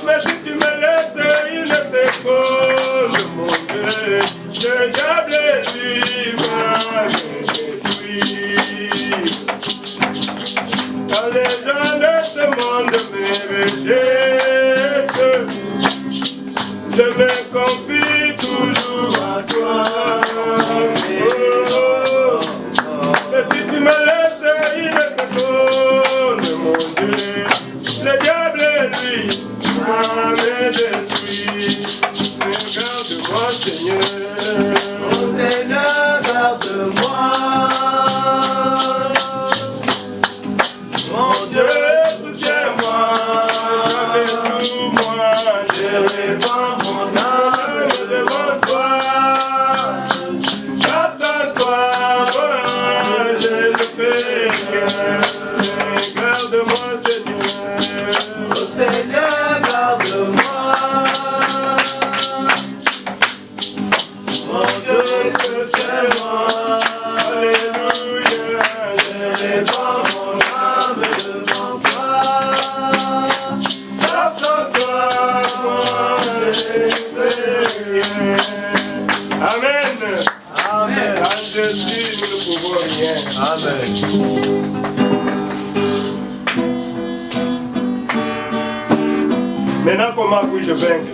Mais si tu me laisses, il ne fait pas le monde. Seigneur, garde-moi. Mon Dieu, c'est moi. Alléluia. Je répands mon âme devant toi. Grâce à toi, moi, Amen. Amen. En Jésus, nous ne pouvons rien. Amen. Maintenant, comment puis-je vaincre?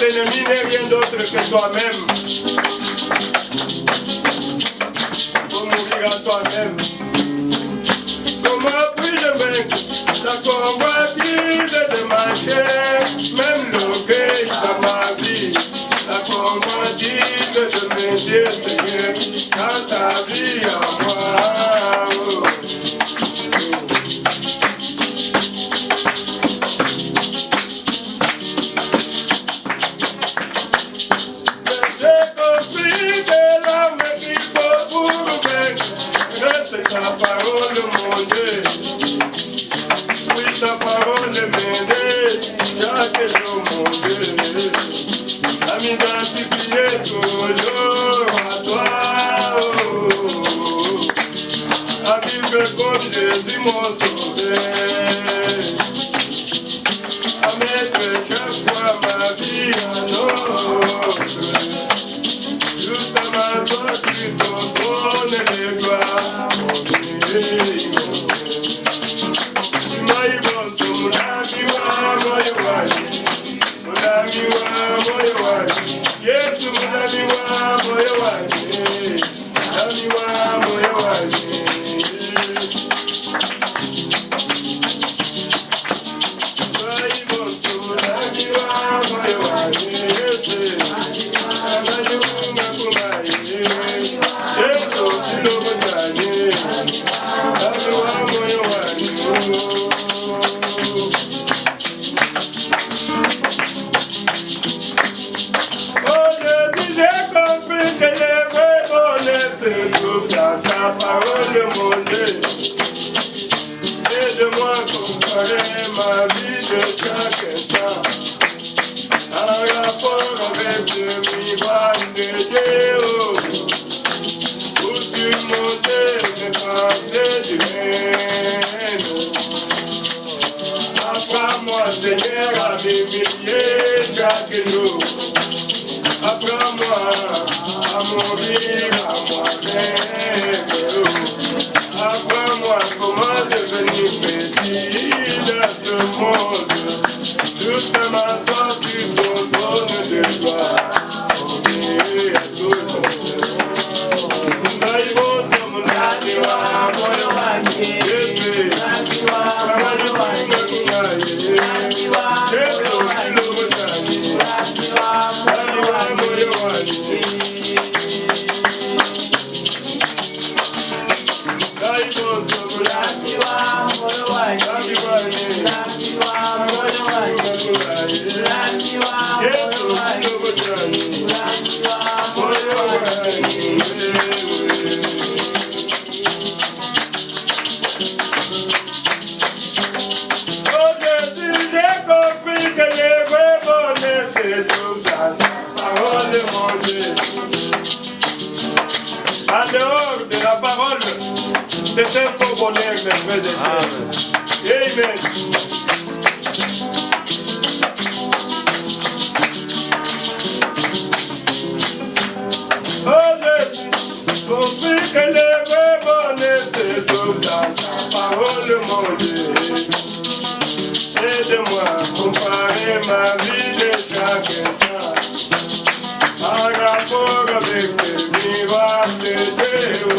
L'ennemi n'est rien d'autre que toi-même. Faut mourir à toi-même. Comment puis-je vaincre la convoitise de ma chair, même l'orgueil dans ma vie, la convoitise de mes yeux, Seigneur, dans ta vie à moi. Ta parole, mon Dieu, oui, ta parole m'aide chaque jour, mon Dieu, à m'identifier toujours à toi, à vivre comme Jésus mon sauveur, à mettre chaque fois ma vie à l'ordre, jusqu'à ma sortie sur ton trône de gloire. Ta parole, mon Dieu, aide-moi à comparer ma vie de chaque instant en rapport avec ce miroir de Dieu, pour surmonter mes pensées humaines. Apprends-moi, Seigneur, à m'humilier chaque jour. Apprends-moi à mourir à moi-même. Apprends-moi comment devenir petit dans ce monde. Jusqu'à ma sortie au trône de gloire. Oh Dieu, à tout le monde. Love you. Oh Jésus, j'ai compris que le vrai bonheur c'est sous ta parole de mon Dieu. En dehors de la parole, c'est un faux bonheur, mes frères et sœurs. Amen. Oh Jésus, compris que le vrai bonheur c'est sous ta parole, mon Dieu. Aide-moi à comparer ma vie de chaque instant en rapport avec tes miracles de Dieu.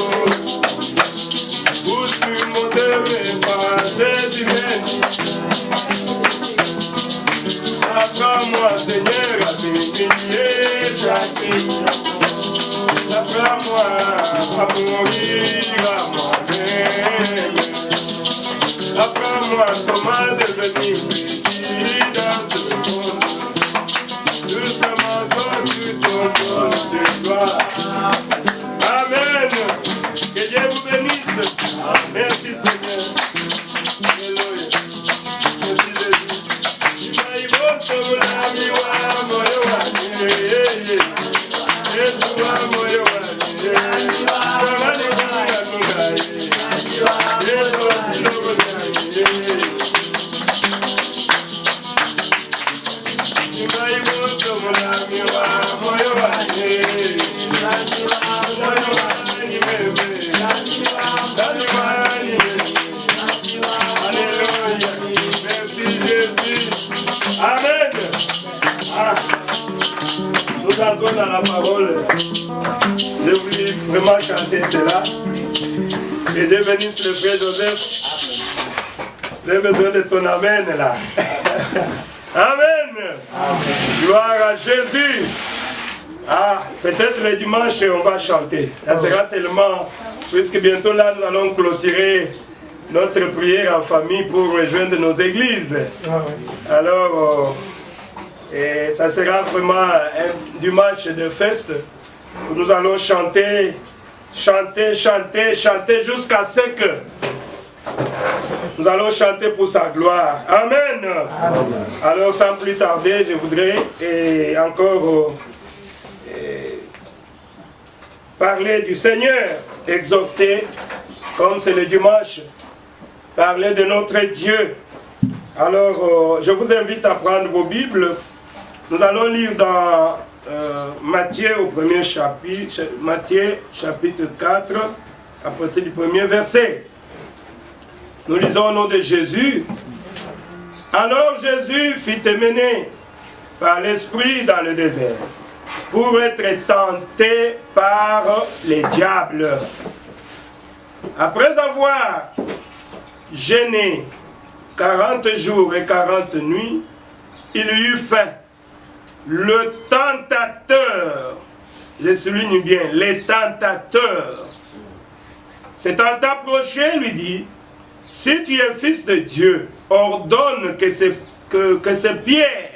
Où tu montes mes pensées humaines. Apprends-moi, Seigneur, à t'humilier chaque jour. Apprends-moi à mourir à moi-même. Apprends-moi comment devenir petit dans ce monde. Doucement sans sur ton trône de gloire. Amen. Que Dieu vous bénisse. Merci Seigneur. Alléluia. Merci Jésus. Imaïmoto mulami wa moyo wa Yesu wa moyo wa Amen. Nous entrons dans la parole. Je voulais vraiment chanter cela. Et Dieu bénisse le frère Joseph. J'ai besoin de ton amen là. Amen. Gloire à Jésus. Ah, peut-être le dimanche on va chanter. Ça sera seulement, puisque bientôt là nous allons clôturer notre prière en famille pour rejoindre nos églises. Alors, ça sera vraiment du match de fête où nous allons chanter, chanter, chanter, chanter jusqu'à ce que nous allons chanter pour sa gloire. Amen. Alors, sans plus tarder, je voudrais encore parler du Seigneur, exhorter, comme c'est le dimanche, parler de notre Dieu. Alors, je vous invite à prendre vos Bibles. Nous allons lire dans Matthieu au premier chapitre, Matthieu chapitre 4, à partir du premier verset. Nous lisons au nom de Jésus. Alors Jésus fut emmené par l'Esprit dans le désert pour être tenté par les diables. Après avoir jeûné 40 jours et 40 nuits, il eut faim. Le tentateur, je souligne bien, les tentateurs, s'étant approché, lui dit, si tu es fils de Dieu, ordonne que ces pierres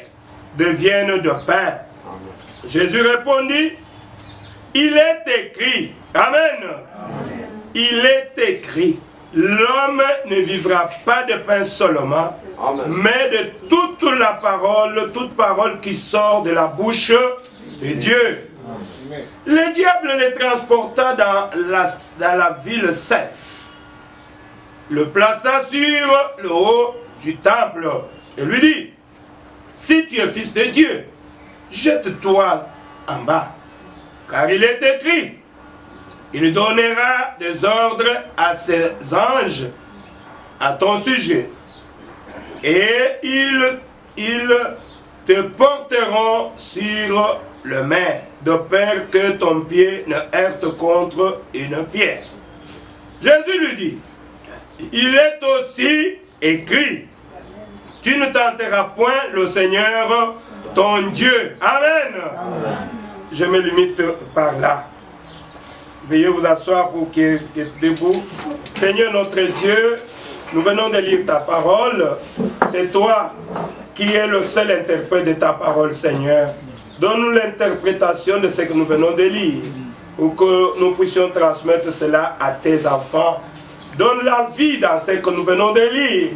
deviennent de pain. Jésus répondit, il est écrit, Amen. Il est écrit, l'homme ne vivra pas de pain seulement, mais de toute parole qui sort de la bouche de Dieu. Le diable les transporta dans la ville sainte, le plaça sur le haut du temple et lui dit, si tu es fils de Dieu, jette-toi en bas, car il est écrit, il donnera des ordres à ses anges à ton sujet, et ils te porteront sur le main, de peur que ton pied ne heurte contre une pierre. Jésus lui dit, il est aussi écrit, tu ne tenteras point le Seigneur ton Dieu. Amen. Je me limite par là. Veuillez vous asseoir pour que debout. Seigneur notre Dieu, nous venons de lire ta parole. C'est toi qui es le seul interprète de ta parole, Seigneur. Donne-nous l'interprétation de ce que nous venons de lire, pour que nous puissions transmettre cela à tes enfants. donne la vie dans ce que nous venons de lire,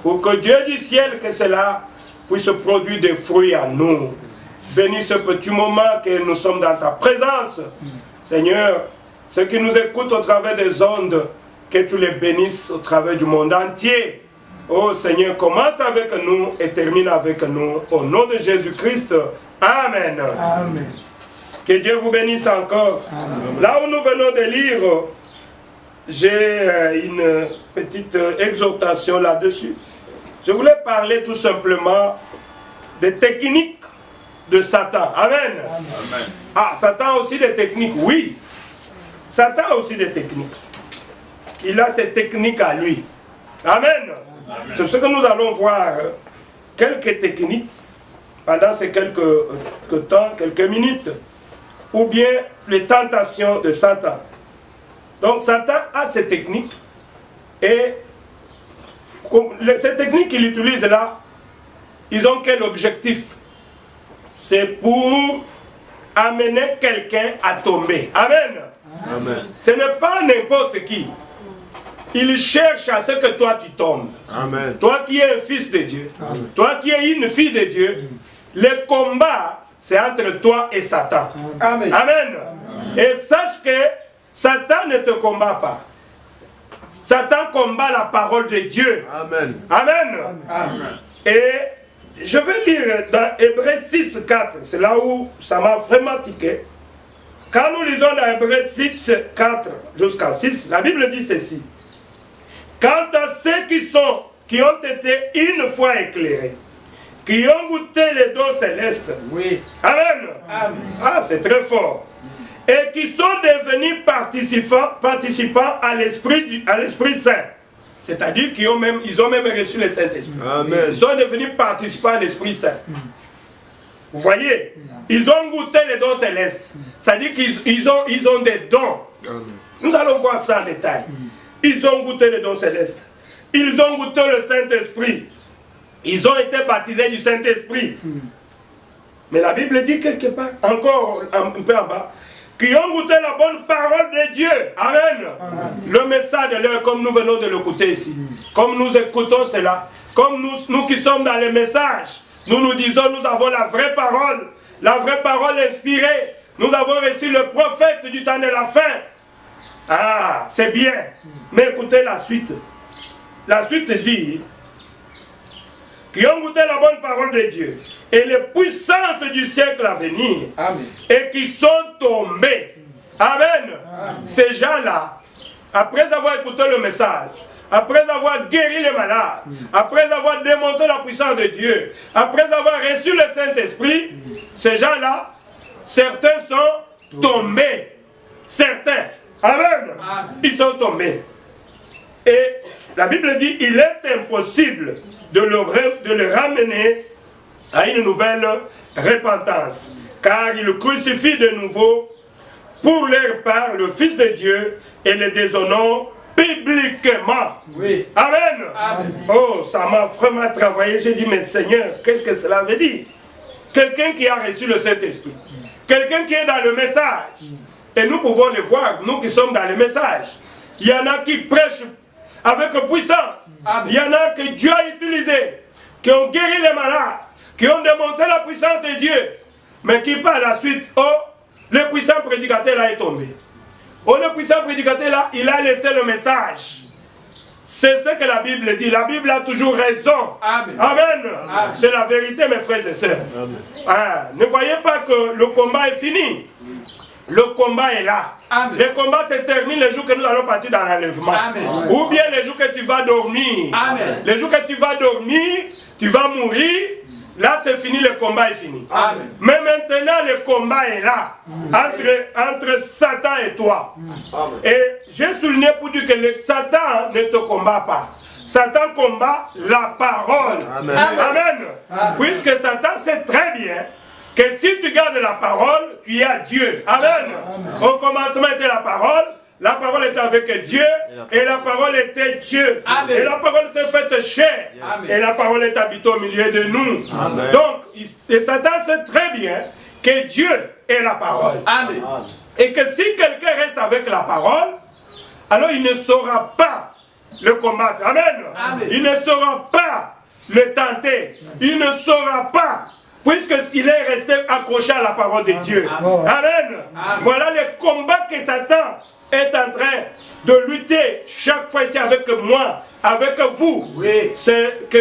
pour que Dieu du ciel, que cela puisse produire des fruits à nous. Bénis ce petit moment que nous sommes dans ta présence. Seigneur, ceux qui nous écoutent au travers des ondes, que tu les bénisses au travers du monde entier. Oh Seigneur, commence avec nous et termine avec nous. Au nom de Jésus-Christ. Amen. Amen. Que Dieu vous bénisse encore. Amen. Là où nous venons de lire, j'ai une petite exhortation là-dessus. Je voulais parler tout simplement des techniques de Satan. Amen. Amen. Ah, Satan a aussi des techniques, oui. Satan a aussi des techniques. Il a ses techniques à lui. Amen. C'est ce que nous allons voir. Quelques techniques pendant ces quelques temps, quelques minutes. Ou bien les tentations de Satan. Donc Satan a ses techniques. Et ces techniques qu'il utilise là, ils ont quel objectif? C'est pour amener quelqu'un à tomber. Amen. Amen. Ce n'est pas n'importe qui. Il cherche à ce que toi tu tombes. Amen. Toi qui es un fils de Dieu. Amen. Toi qui es une fille de Dieu. Le combat, c'est entre toi et Satan. Amen. Amen. Et sache que Satan ne te combat pas. Satan combat la parole de Dieu. Amen. Amen. Amen. Et je vais lire dans Hébreux 6, 4. C'est là où ça m'a vraiment tiqué. Quand nous lisons dans Hébreux 6, 4 jusqu'à 6, la Bible dit ceci. Quant à ceux qui ont été une fois éclairés, qui ont goûté les dons célestes. Oui. Amen. Amen. Ah, c'est très fort. Et qui sont devenus participants à l'Esprit Saint. C'est-à-dire qu'ils ont même reçu le Saint-Esprit. Amen. Ils sont devenus participants à l'Esprit Saint. Vous voyez, ils ont goûté les dons célestes. C'est-à-dire qu'ils ont des dons. Amen. Nous allons voir ça en détail. Ils ont goûté les dons célestes. Ils ont goûté le Saint-Esprit. Ils ont été baptisés du Saint-Esprit. Mais la Bible dit quelque part, encore un peu en bas, qui ont goûté la bonne parole de Dieu. Amen. Amen. Le message de l'heure, comme nous venons de l'écouter ici. Comme nous écoutons cela. Comme nous qui sommes dans les messages. Nous disons, nous avons la vraie parole. La vraie parole inspirée. Nous avons reçu le prophète du temps de la fin. Ah, c'est bien. Mais écoutez la suite. La suite dit, qui ont goûté la bonne parole de Dieu et les puissances du siècle à venir. Amen. Et qui sont tombés. Amen. Amen. Ces gens-là, après avoir écouté le message, après avoir guéri les malades, après avoir démontré la puissance de Dieu, après avoir reçu le Saint-Esprit, ces gens-là, certains sont tombés. Certains. Amen. Amen. Ils sont tombés. Et la Bible dit, il est impossible de le ramener à une nouvelle repentance. Car il crucifie de nouveau pour leur part le Fils de Dieu et le déshonore publiquement. Oui. Amen. Amen. Oh, ça m'a vraiment travaillé. J'ai dit, mais Seigneur, qu'est-ce que cela veut dire? Quelqu'un qui a reçu le Saint-Esprit. Quelqu'un qui est dans le message. Et nous pouvons le voir, nous qui sommes dans le message. Il y en a qui prêchent avec puissance. Amen. Il y en a que Dieu a utilisé, qui ont guéri les malades, qui ont démontré la puissance de Dieu, mais qui par la suite, oh, le puissant prédicateur là est tombé. Oh, le puissant prédicateur là, il a laissé le message. C'est ce que la Bible dit. La Bible a toujours raison. Amen. Amen. Amen. C'est la vérité, mes frères et sœurs. Ah, ne voyez pas que le combat est fini. Le combat est là. Amen. Le combat se termine le jour que nous allons partir dans l'enlèvement. Ou bien le jour que tu vas dormir. Amen. Le jour que tu vas dormir, tu vas mourir. Là, c'est fini, le combat est fini. Amen. Mais maintenant, le combat est là. Entre Satan et toi. Amen. Et j'ai souligné pour dire que Satan ne te combat pas. Satan combat la parole. Amen. Amen. Amen. Puisque Satan sait très bien que si tu gardes la parole, tu es à Dieu. Amen. Amen. Au commencement était la parole était avec Dieu, et la parole était Dieu. Amen. Et la parole s'est faite chair, amen, et la parole est habitée au milieu de nous. Amen. Donc, et Satan sait très bien que Dieu est la parole. Amen. Et que si quelqu'un reste avec la parole, alors il ne saura pas le combattre. Amen. Amen. Il ne saura pas le tenter. Il ne saura pas, puisqu'il est resté accroché à la parole de Dieu. Amen. Amen. Voilà le combat que Satan est en train de lutter chaque fois ici avec moi, avec vous. Oui. C'est que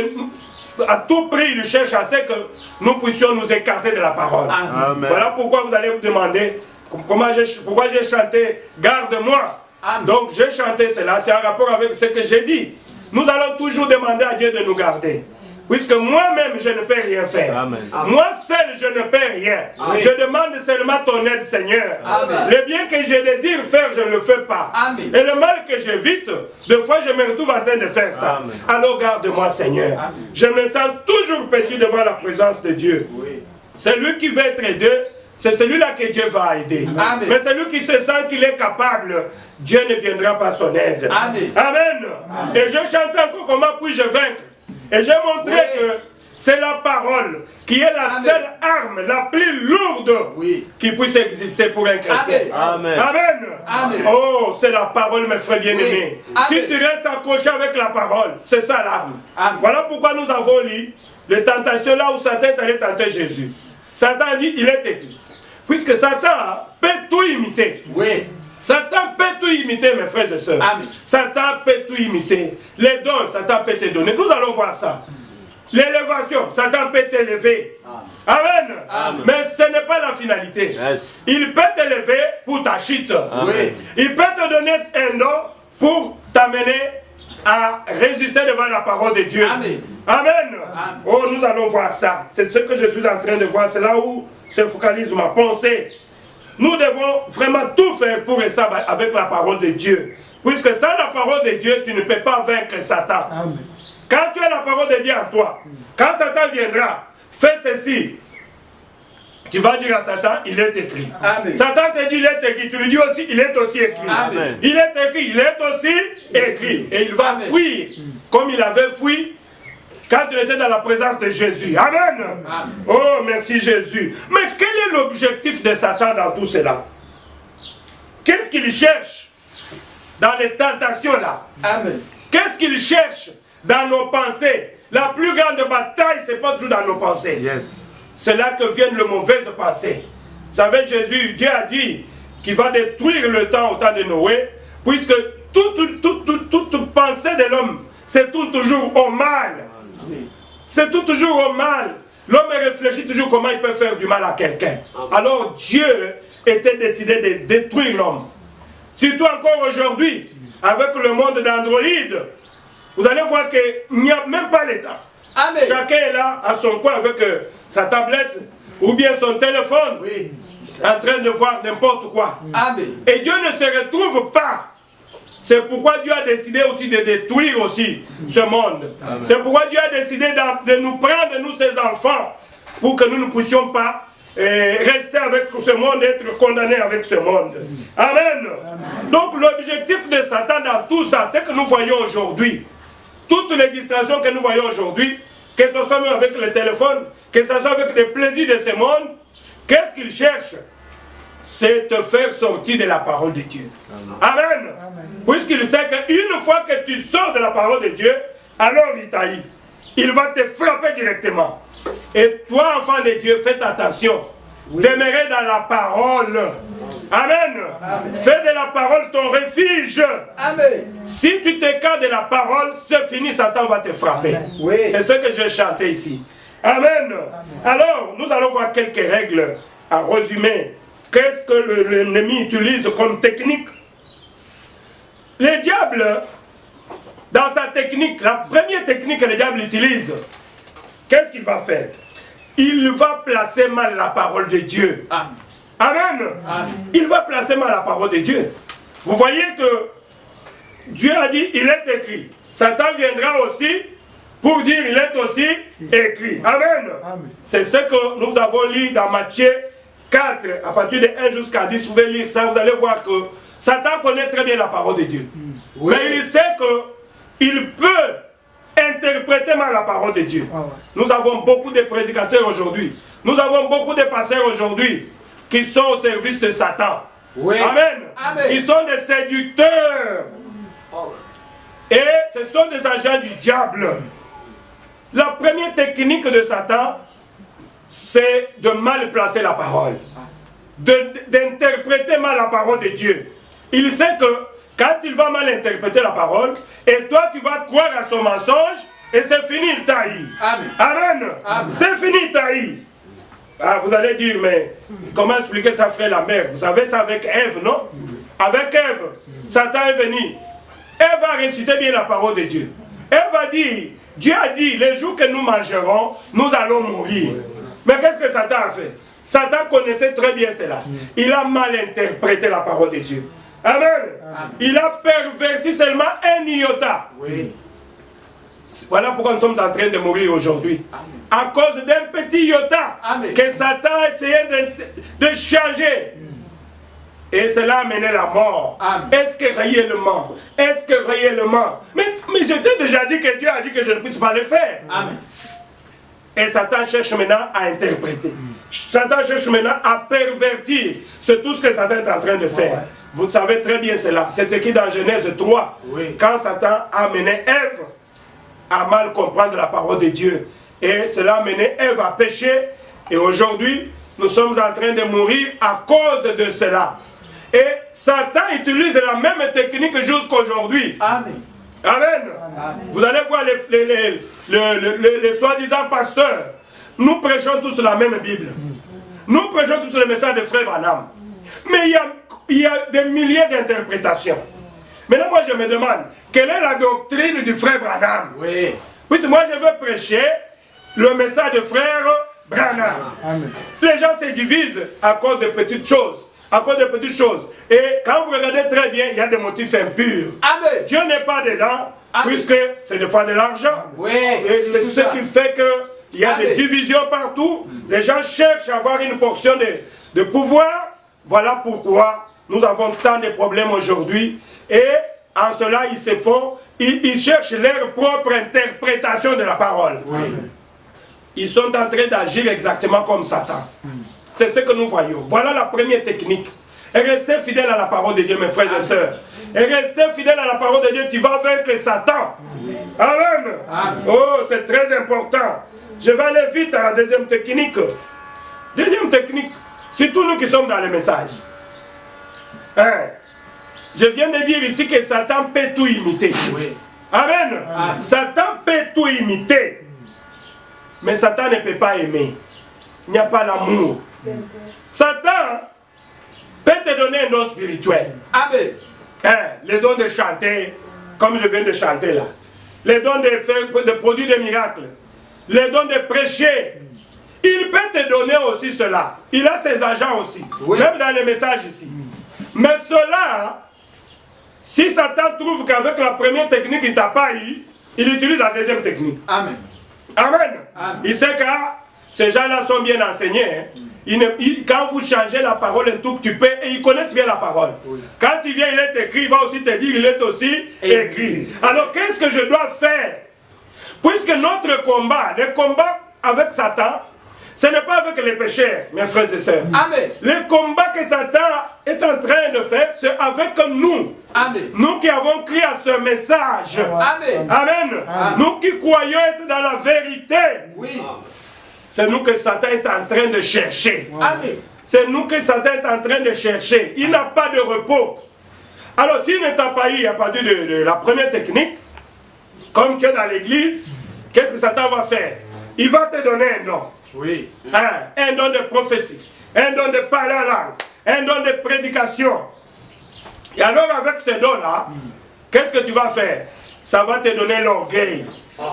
à tout prix, il cherche à ce que nous puissions nous écarter de la parole. Amen. Voilà pourquoi vous allez vous demander pourquoi j'ai chanté « Garde-moi ». Donc j'ai chanté cela, c'est en rapport avec ce que j'ai dit. Nous allons toujours demander à Dieu de nous garder. Puisque moi-même, je ne peux rien faire. Amen. Moi seul, je ne peux rien. Amen. Je demande seulement ton aide, Seigneur. Amen. Le bien que je désire faire, je ne le fais pas. Amen. Et le mal que j'évite, des fois, je me retrouve en train de faire ça. Amen. Alors garde-moi, Seigneur. Amen. Je me sens toujours petit devant la présence de Dieu. Oui. Celui qui veut être aidé, c'est celui-là que Dieu va aider. Amen. Mais celui qui se sent qu'il est capable, Dieu ne viendra pas son aide. Amen. Amen. Amen. Et je chante encore comment puis-je vaincre. Et j'ai montré que c'est la parole qui est la seule arme la plus lourde qui puisse exister pour un chrétien. Amen. Amen. Amen. Oh, c'est la parole, mes frères bien-aimés. Si tu restes accroché avec la parole, c'est ça l'arme. Voilà pourquoi nous avons lu les tentations là où Satan est allé tenter Jésus. Satan a dit, il est écrit. Puisque Satan peut tout imiter. Oui. Satan peut tout imiter, mes frères et sœurs. Amen. Satan peut tout imiter. Les dons, Satan peut te donner. Nous allons voir ça. L'élévation, Satan peut t'élever. Amen. Amen. Mais ce n'est pas la finalité. Yes. Il peut t'élever pour ta chute. Oui. Il peut te donner un don pour t'amener à résister devant la parole de Dieu. Amen. Amen. Amen. Oh, nous allons voir ça. C'est ce que je suis en train de voir. C'est là où se focalise ma pensée. Nous devons vraiment tout faire pour rester avec la parole de Dieu. Puisque sans la parole de Dieu, tu ne peux pas vaincre Satan. Amen. Quand tu as la parole de Dieu en toi, quand Satan viendra, fais ceci. Tu vas dire à Satan, il est écrit. Amen. Satan te dit, il est écrit. Tu lui dis aussi, il est aussi écrit. Amen. Il est écrit, il est aussi écrit. Et il va fuir comme il avait fui quand il était dans la présence de Jésus. Amen. Amen. Oh, merci Jésus. Mais quel est l'objectif de Satan dans tout cela? Qu'est-ce qu'il cherche dans les tentations là? Amen. Qu'est-ce qu'il cherche dans nos pensées? La plus grande bataille, c'est pas toujours dans nos pensées. Yes. C'est là que viennent les mauvaises pensées. Vous savez, Jésus, Dieu a dit qu'il va détruire le temps au temps de Noé, puisque toute pensée de l'homme, c'est toujours au mal. C'est toujours au mal. L'homme réfléchit toujours comment il peut faire du mal à quelqu'un. Alors Dieu était décidé de détruire l'homme. Surtout encore aujourd'hui, avec le monde d'Android, vous allez voir qu'il n'y a même pas l'État. Chacun est là à son coin avec sa tablette ou bien son téléphone, en train de voir n'importe quoi. Amen. Et Dieu ne se retrouve pas. C'est pourquoi Dieu a décidé aussi de détruire aussi ce monde. C'est pourquoi Dieu a décidé de nous prendre, nous ses enfants, pour que nous ne puissions pas rester avec ce monde, être condamnés avec ce monde. Amen. Amen. Donc l'objectif de Satan dans tout ça, c'est que nous voyons aujourd'hui, toutes les distractions que nous voyons aujourd'hui, que ce soit même avec le téléphone, que ce soit avec les plaisirs de ce monde, qu'est-ce qu'il cherche? C'est te faire sortir de la parole de Dieu. Amen. Amen. Puisqu'il sait qu'une fois que tu sors de la parole de Dieu, alors il t'haït. Il va te frapper directement. Et toi, enfant de Dieu, faites attention. Demeurer dans la parole. Amen. Amen. Fais de la parole ton refuge. Amen. Si tu t'écartes de la parole, c'est fini, Satan va te frapper. Oui. C'est ce que j'ai chanté ici. Amen. Amen. Alors, nous allons voir quelques règles à résumer. Qu'est-ce que l'ennemi utilise comme technique? Le diable, dans sa technique, la première technique que le diable utilise, qu'est-ce qu'il va faire? Il va placer mal la parole de Dieu. Amen. Amen. Amen. Il va placer mal la parole de Dieu. Vous voyez que Dieu a dit, il est écrit. Satan viendra aussi pour dire, il est aussi écrit. Amen. Amen. C'est ce que nous avons lu dans Matthieu 4, à partir de 1 jusqu'à 10, vous pouvez lire ça, vous allez voir que Satan connaît très bien la parole de Dieu. Oui. Mais il sait qu'il peut interpréter mal la parole de Dieu. Ah ouais. Nous avons beaucoup de prédicateurs aujourd'hui. Nous avons beaucoup de pasteurs aujourd'hui qui sont au service de Satan. Oui. Amen. Amen. Ils sont des séducteurs. Et ce sont des agents du diable. La première technique de Satan, c'est de mal placer la parole. D'interpréter mal la parole de Dieu. Il sait que quand il va mal interpréter la parole, et toi tu vas croire à son mensonge, et c'est fini, il t'a haï. Amen. Amen. Amen. C'est fini, il t'a haï. Ah, vous allez dire, mais comment expliquer ça, frère la mère? Vous savez ça avec Ève, non? Avec Ève, Satan est venu. Ève va réciter bien la parole de Dieu. Ève va dire, Dieu a dit, les jours que nous mangerons, nous allons mourir. Mais qu'est-ce que Satan a fait? Satan connaissait très bien cela. Il a mal interprété la parole de Dieu. Amen. Amen. Il a perverti seulement un iota. Oui. Voilà pourquoi nous sommes en train de mourir aujourd'hui. À cause d'un petit iota que Satan a essayé de changer. Et cela a amené la mort. Est-ce que réellement? Est-ce que réellement? Mais je t'ai déjà dit que Dieu a dit que je ne puisse pas le faire. Amen. Et Satan cherche maintenant à interpréter. Satan cherche maintenant à pervertir. C'est tout ce que Satan est en train de faire. Vous savez très bien cela. C'est écrit dans Genèse 3. Oui. Quand Satan a amené Ève à mal comprendre la parole de Dieu. Et cela a amené Ève à pécher. Et aujourd'hui, nous sommes en train de mourir à cause de cela. Et Satan utilise la même technique jusqu'aujourd'hui. Amen. Amen. Amen. Vous allez voir les soi-disant pasteurs. Nous prêchons tous la même Bible. Nous prêchons tous le message de Frère Branham. Mais il y a des milliers d'interprétations. Maintenant, moi, je me demande, quelle est la doctrine du Frère Branham? Oui. Puisque moi, je veux prêcher le message de Frère Branham. Amen. Les gens se divisent à cause de petites choses. À cause de petites choses. Et quand vous regardez très bien, il y a des motifs impurs. Amen. Dieu n'est pas dedans, amen, puisque c'est des fois de l'argent. Oui, et c'est ce qui fait qu'il y a, amen, des divisions partout. Les gens cherchent à avoir une portion de pouvoir. Voilà pourquoi nous avons tant de problèmes aujourd'hui. Et en cela, ils cherchent leur propre interprétation de la parole. Oui. Ils sont en train d'agir exactement comme Satan. C'est ce que nous voyons. Voilà la première technique. Et restez fidèles à la parole de Dieu, mes frères et sœurs. Et restez fidèles à la parole de Dieu, tu vas vaincre Satan. Amen. Amen. Oh, c'est très important. Je vais aller vite à la deuxième technique. Deuxième technique, c'est tous nous qui sommes dans le message. Hein? Je viens de dire ici que Satan peut tout imiter. Oui. Amen. Amen. Satan peut tout imiter. Mais Satan ne peut pas aimer. Il n'y a pas l'amour. Satan peut te donner un don spirituel. Amen. Hein, les dons de chanter, comme je viens de chanter là. Les dons de produire des miracles. Les dons de prêcher. Il peut te donner aussi cela. Il a ses agents aussi. Oui. Même dans les messages ici. Mais cela, si Satan trouve qu'avec la première technique il ne t'a pas eu, il utilise la deuxième technique. Amen. Amen. Amen. Il sait que ces gens-là sont bien enseignés. Hein. Quand vous changez la parole un tout petit peu, et ils connaissent bien la parole. Oui. Quand il vient, il est écrit, il va aussi te dire, il est aussi écrit. Alors qu'est-ce que je dois faire? Puisque notre combat, le combat avec Satan, ce n'est pas avec les pécheurs, mes frères et sœurs. Amen. Le combat que Satan est en train de faire, c'est avec nous. Amen. Nous qui avons crié à ce message. Amen. Amen. Amen. Nous qui croyons être dans la vérité. Oui. C'est nous que Satan est en train de chercher. Amen. C'est nous que Satan est en train de chercher. Il n'a pas de repos. Alors s'il ne t'a pas eu à partir de la première technique, comme tu es dans l'église, qu'est-ce que Satan va faire? Il va te donner un don. Oui. Un don de prophétie, un don de parler en langue, un don de prédication. Et alors avec ce don-là, qu'est-ce que tu vas faire? Ça va te donner l'orgueil.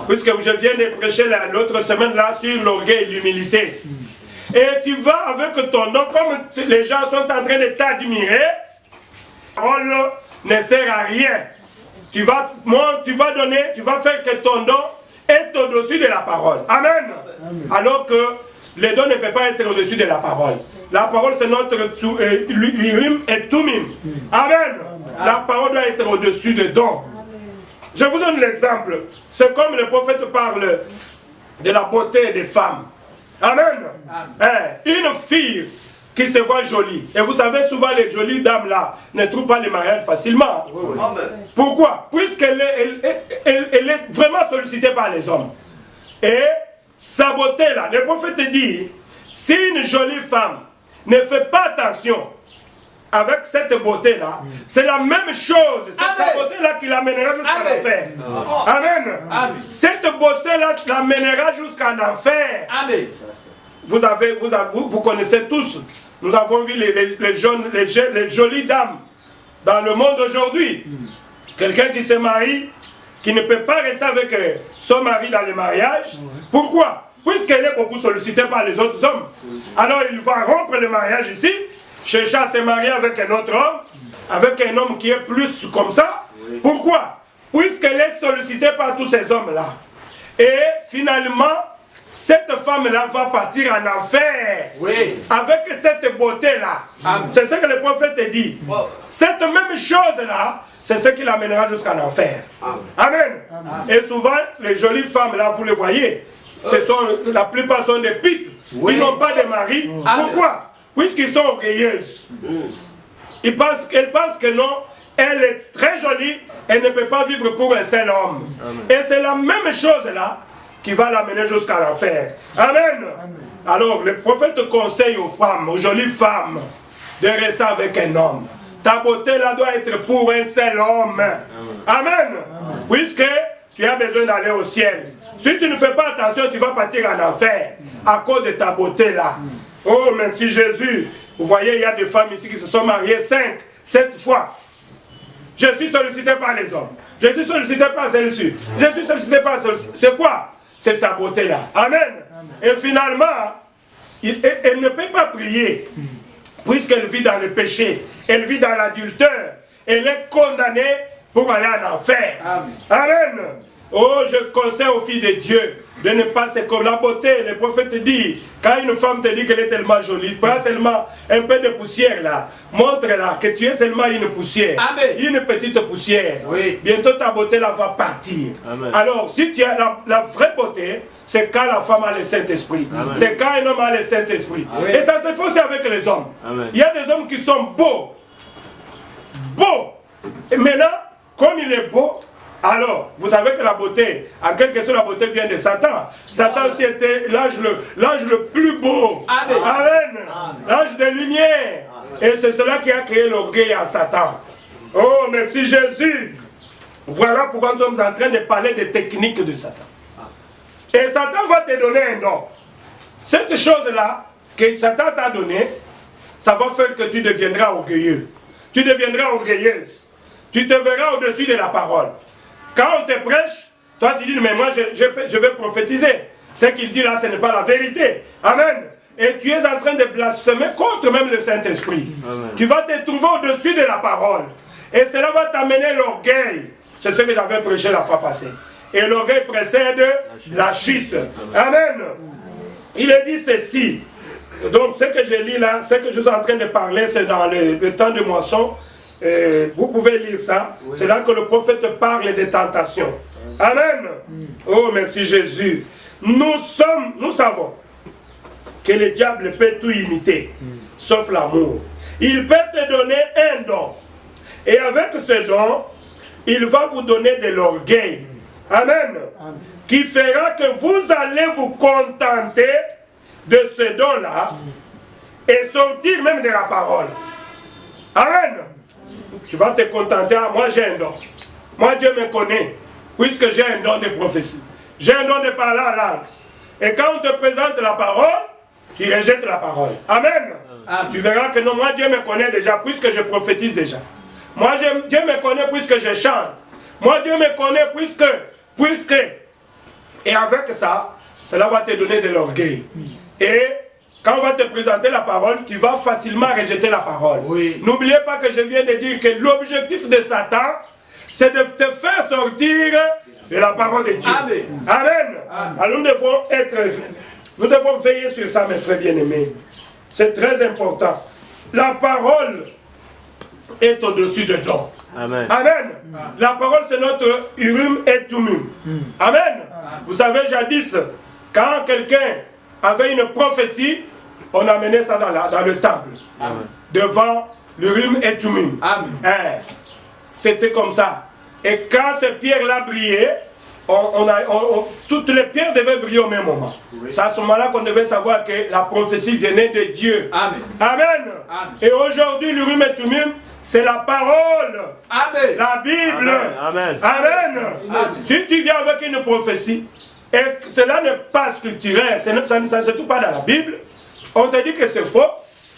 Puisque je viens de prêcher l'autre semaine là sur l'orgueil et l'humilité. Et tu vas avec ton don, comme les gens sont en train de t'admirer, la parole ne sert à rien. Tu vas faire que ton don est au-dessus de la parole. Amen. Amen. Alors que le don ne peut pas être au-dessus de la parole. La parole c'est notre Urim et Tumim. Amen. Amen. La parole doit être au-dessus de don. Je vous donne l'exemple. C'est comme le prophète parle de la beauté des femmes. Amen. Amen. Une fille qui se voit jolie. Et vous savez, souvent les jolies dames là ne trouvent pas le mariage facilement. Oui. Pourquoi? Puisqu'elle est vraiment sollicitée par les hommes. Et sa beauté là, le prophète dit, si une jolie femme ne fait pas attention avec cette beauté là, c'est la même chose, c'est cette beauté là qui l'amènera jusqu'à l'enfer. Amen. Amen. Cette beauté là l'amènera jusqu'à l'enfer. Amen. Vous connaissez tous, nous avons vu les jolies dames dans le monde aujourd'hui. Quelqu'un qui se marie, qui ne peut pas rester avec son mari dans le mariage. Pourquoi? Puisqu'elle est beaucoup sollicitée par les autres hommes. Alors il va rompre le mariage ici, chercher à se marier avec un autre homme, avec un homme qui est plus comme ça. Pourquoi? Puisqu'elle est sollicitée par tous ces hommes-là. Et finalement, cette femme-là va partir en enfer. Oui. Avec cette beauté-là. C'est ce que le prophète dit. Cette même chose-là, c'est ce qui l'amènera jusqu'en enfer. Amen. Et souvent, les jolies femmes-là, vous les voyez, la plupart sont des piques. Ils n'ont pas de mari. Pourquoi? Puisqu'ils sont orgueilleuses. Elles pensent que non, elle est très jolie, elle ne peut pas vivre pour un seul homme. Et c'est la même chose-là qui va l'amener jusqu'à l'enfer. Amen. Alors, le prophète conseille aux femmes, aux jolies femmes, de rester avec un homme. Ta beauté là doit être pour un seul homme. Amen. Puisque tu as besoin d'aller au ciel. Si tu ne fais pas attention, tu vas partir en enfer à cause de ta beauté là. Oh, merci Jésus. Vous voyez, il y a des femmes ici qui se sont mariées 5, 7 fois. Je suis sollicité par les hommes. Je suis sollicité par celle-ci. Je suis sollicité par celle-ci. C'est quoi? C'est sa beauté là. Amen. Et finalement, elle ne peut pas prier. Puisqu'elle vit dans le péché. Elle vit dans l'adultère. Elle est condamnée pour aller en enfer. Amen. Oh, je conseille aux filles de Dieu de ne pas se comme la beauté. Le prophète dit, quand une femme te dit qu'elle est tellement jolie, prends seulement un peu de poussière là. Montre-la que tu es seulement une poussière. Amen. Une petite poussière. Oui. Bientôt ta beauté là va partir. Amen. Alors, si tu as la vraie beauté, c'est quand la femme a le Saint-Esprit. C'est quand un homme a le Saint-Esprit. Et ça se fait aussi avec les hommes. Amen. Il y a des hommes qui sont beaux. Beaux. Et maintenant, comme il est beau, alors, vous savez que la beauté, en quelque sorte, la beauté vient de Satan. Satan aussi était l'ange le plus beau. Amen. Amen. L'ange de lumière. Amen. Et c'est cela qui a créé l'orgueil en Satan. Oh, merci Jésus. Voilà pourquoi nous sommes en train de parler des techniques de Satan. Et Satan va te donner un don. Cette chose-là que Satan t'a donnée, ça va faire que tu deviendras orgueilleux. Tu deviendras orgueilleuse. Tu te verras au-dessus de la parole. Quand on te prêche, toi tu dis, mais moi je vais prophétiser. Ce qu'il dit là, ce n'est pas la vérité. Amen. Et tu es en train de blasphémer contre même le Saint-Esprit. Tu vas te trouver au-dessus de la parole. Et cela va t'amener l'orgueil. C'est ce que j'avais prêché la fois passée. Et l'orgueil précède la chute. Amen. Il est dit ceci. Donc ce que je lis là, ce que je suis en train de parler, c'est dans le temps de moisson. Vous pouvez lire ça. Oui. C'est là que le prophète parle des tentations. Amen. Oh, merci Jésus. Nous savons que le diable peut tout imiter, sauf l'amour. Il peut te donner un don. Et avec ce don, il va vous donner de l'orgueil. Amen. Qui fera que vous allez vous contenter de ce don-là et sortir même de la parole. Amen. Tu vas te contenter, moi j'ai un don. Moi Dieu me connaît, puisque j'ai un don de prophétie. J'ai un don de parler en langue. Et quand on te présente la parole, tu rejettes la parole. Amen. Tu verras que non, moi Dieu me connaît déjà, puisque je prophétise déjà. Moi Dieu me connaît puisque je chante. Moi Dieu me connaît puisque. Et avec ça, cela va te donner de l'orgueil. Et quand on va te présenter la parole, tu vas facilement rejeter la parole. Oui. N'oubliez pas que je viens de dire que l'objectif de Satan, c'est de te faire sortir de la parole de Dieu. Amen. Amen. Amen. Alors nous devons veiller sur ça, mes frères bien-aimés. C'est très important. La parole est au-dessus de don. Amen. Amen. La parole, c'est notre urim et tumum. Amen. Vous savez, jadis, quand quelqu'un avait une prophétie, on a mené ça dans le temple. Amen. Devant l'Urim et Thummim. C'était comme ça. Et quand ces pierres-là brillaient, toutes les pierres devaient briller au même moment. Oui. C'est à ce moment-là qu'on devait savoir que la prophétie venait de Dieu. Amen. Amen. Amen. Et aujourd'hui, l'Urim et Thummim, c'est la parole. Amen. La Bible. Amen. Amen. Amen. Si tu viens avec une prophétie, et cela n'est pas scripturaire, ça ne se trouve pas dans la Bible, on te dit que c'est faux,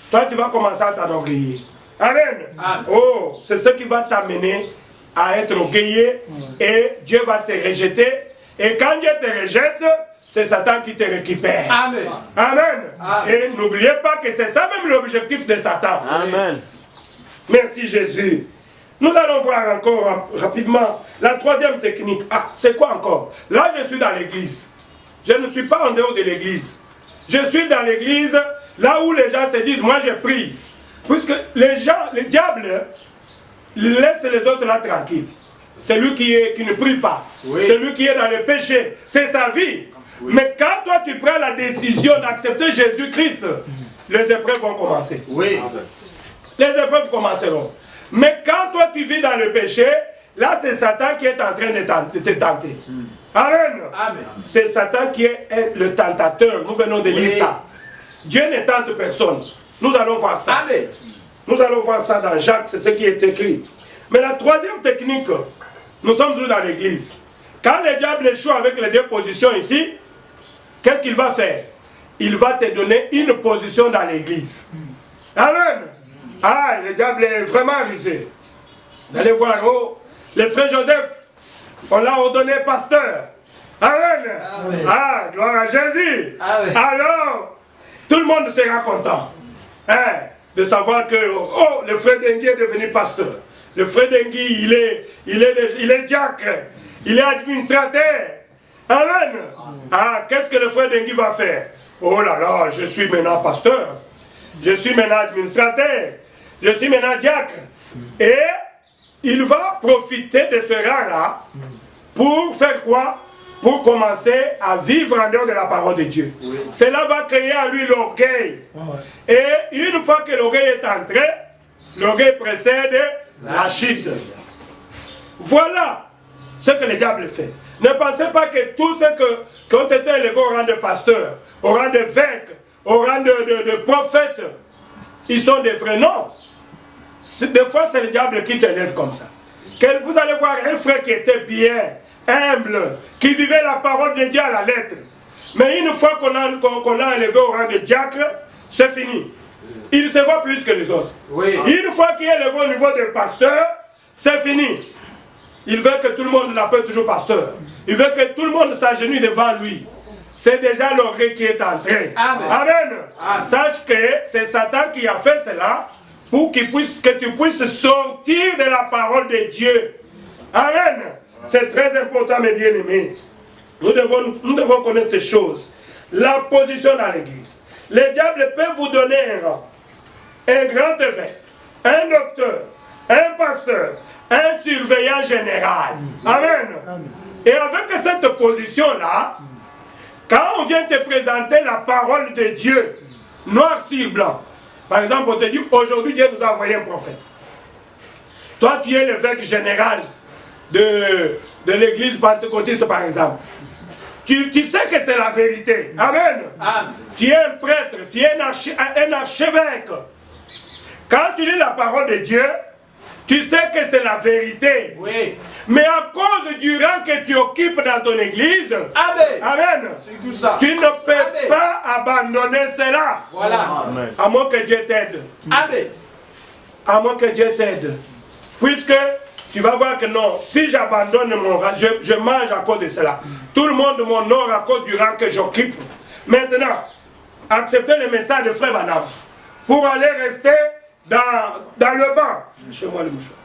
toi tu vas commencer à t'enorgueillir. Amen. Amen. Oh, c'est ce qui va t'amener à être orgueilleux et Dieu va te rejeter. Et quand Dieu te rejette, c'est Satan qui te récupère. Amen. Amen. Amen. Et n'oubliez pas que c'est ça même l'objectif de Satan. Amen. Merci Jésus. Nous allons voir encore rapidement la troisième technique. Ah, c'est quoi encore? Là, je suis dans l'église. Je ne suis pas en dehors de l'église. Je suis dans l'église, là où les gens se disent, moi je prie. Puisque les gens, le diable, laisse les autres là tranquilles. Celui qui ne prie pas, oui. Celui qui est dans le péché, c'est sa vie. Oui. Mais quand toi tu prends la décision d'accepter Jésus-Christ, les épreuves vont commencer. Oui. Les épreuves commenceront. Mais quand toi tu vis dans le péché, là c'est Satan qui est en train de te tenter. Amen. Amen. C'est Satan qui est le tentateur. Nous venons de lire ça. Dieu ne tente personne. Nous allons voir ça. Amen. Nous allons voir ça dans Jacques, c'est ce qui est écrit. Mais la troisième technique, nous sommes toujours dans l'église. Quand le diable échoue avec les deux positions ici, qu'est-ce qu'il va faire? Il va te donner une position dans l'église. Amen. Ah, le diable est vraiment rusé. Vous allez voir, oh, le frère Joseph, on l'a ordonné pasteur. Amen. Amen. Ah, gloire à Jésus. Amen. Alors, tout le monde sera content. Hein, de savoir que, oh, le frère Dengui est devenu pasteur. Le frère Dengui, il est diacre. Il est administrateur. Amen. Ah, qu'est-ce que le frère Dengui va faire? Oh là là, je suis maintenant pasteur. Je suis maintenant administrateur. Je suis maintenant diacre. Et il va profiter de ce rang-là pour faire quoi? Pour commencer à vivre en dehors de la parole de Dieu. Oui. Cela va créer à lui l'orgueil. Et une fois que l'orgueil est entré, l'orgueil précède la chute. Voilà ce que le diable fait. Ne pensez pas que tous ceux qui ont été élevés au rang de pasteur, au rang d'évêque, au rang de prophète, ils sont des vrais noms. Des fois, c'est le diable qui t'élève comme ça. Vous allez voir un frère qui était bien, humble, qui vivait la parole de Dieu à la lettre. Mais une fois qu'on a élevé au rang de diacre, c'est fini. Il se voit plus que les autres. Oui. Une fois qu'il est élevé au niveau de pasteur, c'est fini. Il veut que tout le monde l'appelle toujours pasteur. Il veut que tout le monde s'agenouille devant lui. C'est déjà l'orgueil qui est entré. Amen. Amen. Amen. Sache que c'est Satan qui a fait cela pour que tu puisses sortir de la parole de Dieu. Amen. C'est très important, mes bien-aimés. Nous devons connaître ces choses. La position dans l'église. Le diable peut vous donner un rang, un grand évêque, un docteur, un pasteur, un surveillant général. Amen. Et avec cette position-là, quand on vient te présenter la parole de Dieu, noir sur blanc, par exemple, on te dit, aujourd'hui Dieu nous a envoyé un prophète. Toi, tu es l'évêque général de l'église pentecôtiste, par exemple. Tu sais que c'est la vérité. Amen. Amen. Tu es un prêtre, tu es un archevêque. Quand tu lis la parole de Dieu, tu sais que c'est la vérité. Oui. Mais à cause du rang que tu occupes dans ton église, amen. Amen. Tout ça. Tu ne peux amen. Pas abandonner cela. Voilà. Amen. À moins que Dieu t'aide. Amen. À moins que Dieu t'aide. Puisque tu vas voir que non, si j'abandonne mon rang, je mange à cause de cela. Tout le monde m'honore à cause du rang que j'occupe. Maintenant, acceptez le message de Frère Branham pour aller rester dans le banc. Chez moi le mouchoir.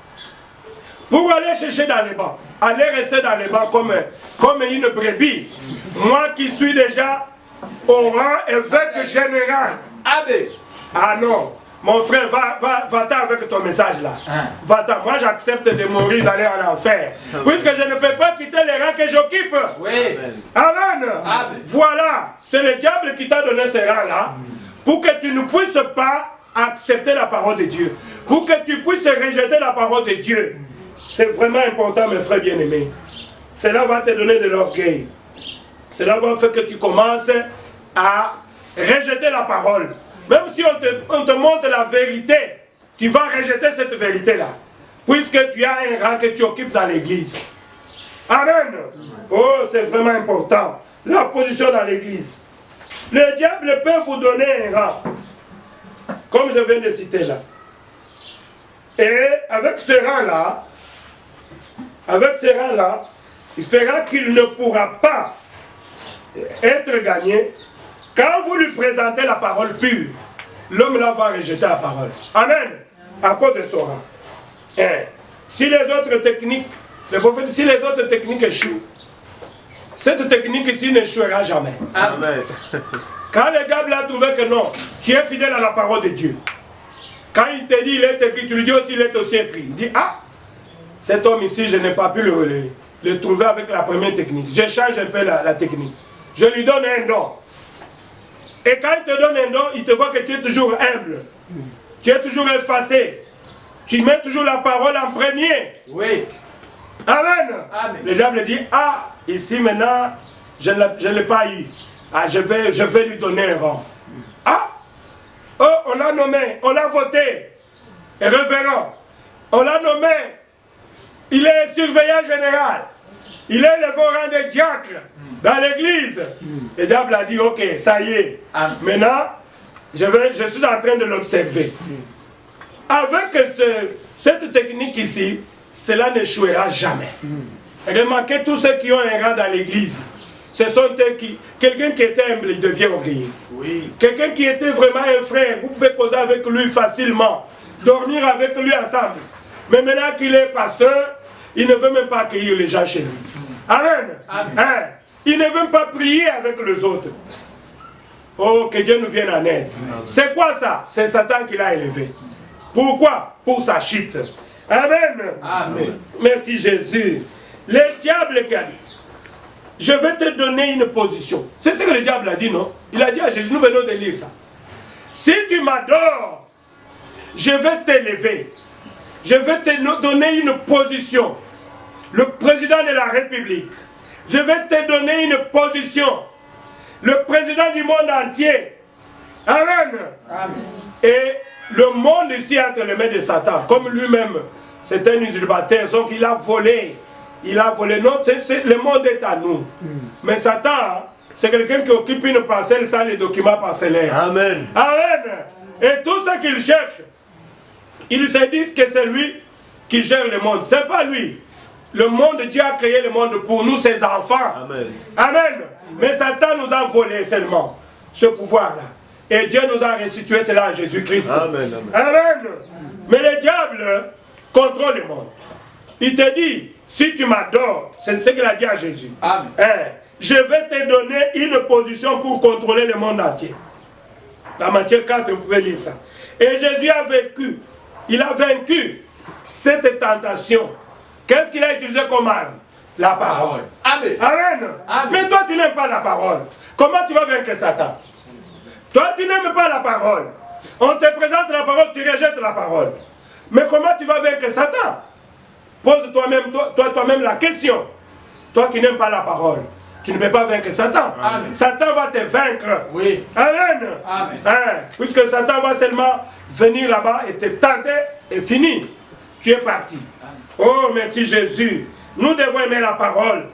Pour aller chercher dans les bancs. Aller rester dans les bancs comme une brebis. Moi qui suis déjà au rang évêque général. Amen. Ah non. Mon frère, va-t'en avec ton message là. Va-t'en. Moi j'accepte de mourir, d'aller en enfer. Puisque je ne peux pas quitter les rangs que j'occupe. Oui. Amen. Amen. Voilà. C'est le diable qui t'a donné ces rangs là pour que tu ne puisses pas accepter la parole de Dieu, pour que tu puisses rejeter la parole de Dieu. C'est vraiment important, mes frères bien-aimés. Cela va te donner de l'orgueil. Cela va faire que tu commences à rejeter la parole. Même si on te montre la vérité, tu vas rejeter cette vérité-là, puisque tu as un rang que tu occupes dans l'église. Amen. Oh, c'est vraiment important. La position dans l'église. Le diable peut vous donner un rang, comme je viens de citer là. Et avec ce rang-là, il fera qu'il ne pourra pas être gagné. Quand vous lui présentez la parole pure, l'homme-là va rejeter la parole. Amen. À cause de son rang. Si les autres techniques, si les autres techniques échouent, cette technique ici n'échouera jamais. Amen. Quand le diable a trouvé que non, tu es fidèle à la parole de Dieu. Quand il te dit, il est écrit, tu lui dis aussi, il est aussi écrit. Il dit, ah, cet homme ici, je n'ai pas pu le trouver avec la première technique. Je change un peu la technique. Je lui donne un don. Et quand il te donne un don, il te voit que tu es toujours humble. Tu es toujours effacé. Tu mets toujours la parole en premier. Oui. Amen. Amen. Le diable dit, ah, ici maintenant, je ne l'ai pas eu. Ah, je vais lui donner un rang. Ah, oh, on l'a nommé, on l'a voté. Révérend. On l'a nommé. Il est surveillant général. Il est le rang des diacres dans l'église. Le diable a dit, ok, ça y est. Maintenant, je suis en train de l'observer. Avec cette technique ici, cela n'échouera jamais. Remarquez tous ceux qui ont un rang dans l'église. Ce sont eux qui... Quelqu'un qui était humble, il devient orgueilleux. Oui. Quelqu'un qui était vraiment un frère, vous pouvez causer avec lui facilement. Dormir avec lui ensemble. Mais maintenant qu'il est pasteur, il ne veut même pas accueillir les gens chez lui. Amen. Amen. Il ne veut pas prier avec les autres. Oh, que Dieu nous vienne en aide. C'est quoi ça? C'est Satan qui l'a élevé. Pourquoi? Pour sa chute. Amen. Amen. Merci Jésus. Le diable qui a dit, je vais te donner une position. C'est ce que le diable a dit, non? Il a dit à Jésus, nous venons de lire ça. Si tu m'adores, je vais t'élever. Je vais te donner une position. Le président de la République. Je vais te donner une position. Le président du monde entier. Amen. Amen. Et le monde ici entre les mains de Satan, comme lui-même, c'est un usurpateur, donc il a volé. Il a volé. Non, le monde est à nous. Mais Satan, c'est quelqu'un qui occupe une parcelle sans les documents parcellaires. Amen. Amen. Et tout ce qu'il cherche, ils se disent que c'est lui qui gère le monde. C'est pas lui. Le monde, Dieu a créé le monde pour nous, ses enfants. Amen. Amen. Mais Satan nous a volé seulement ce pouvoir-là. Et Dieu nous a restitué cela en Jésus-Christ. Amen. Amen. Mais le diable contrôle le monde. Il te dit, si tu m'adores, c'est ce qu'il a dit à Jésus. Amen. Je vais te donner une position pour contrôler le monde entier. Dans Matthieu 4, vous pouvez lire ça. Et Jésus a vécu, il a vaincu cette tentation. Qu'est-ce qu'il a utilisé comme arme? La parole. Amen. Amen. Amen. Mais toi, tu n'aimes pas la parole. Comment tu vas vaincre Satan? Toi, tu n'aimes pas la parole. On te présente la parole, tu rejettes la parole. Mais comment tu vas vaincre Satan? Pose toi-même la question. Toi qui n'aimes pas la parole, tu ne peux pas vaincre Satan. Amen. Satan va te vaincre. Oui. Amen. Amen. Puisque Satan va seulement venir là-bas et te tenter et finir. Tu es parti. Amen. Oh, merci Jésus. Nous devons aimer la parole.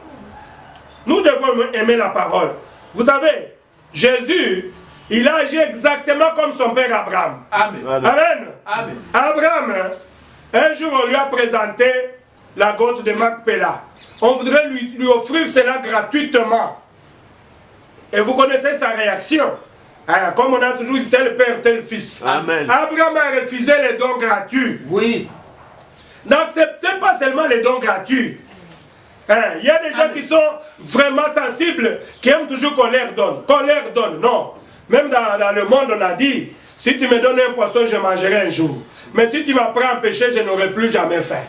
Nous devons aimer la parole. Vous savez, Jésus, il a agi exactement comme son père Abraham. Amen. Amen. Amen. Abraham, un jour on lui a présenté la grotte de Macpéla. On voudrait lui offrir cela gratuitement. Et vous connaissez sa réaction. Comme on a toujours dit tel père, tel fils. Amen. Abraham a refusé les dons gratuits. Oui. N'acceptez pas seulement les dons gratuits. Il y a des gens qui sont vraiment sensibles, qui aiment toujours qu'on leur donne. Qu'on leur donne, non. Même dans le monde, on a dit, si tu me donnes un poisson, je mangerai un jour. Mais si tu m'apprends à pêcher, je n'aurai plus jamais faim.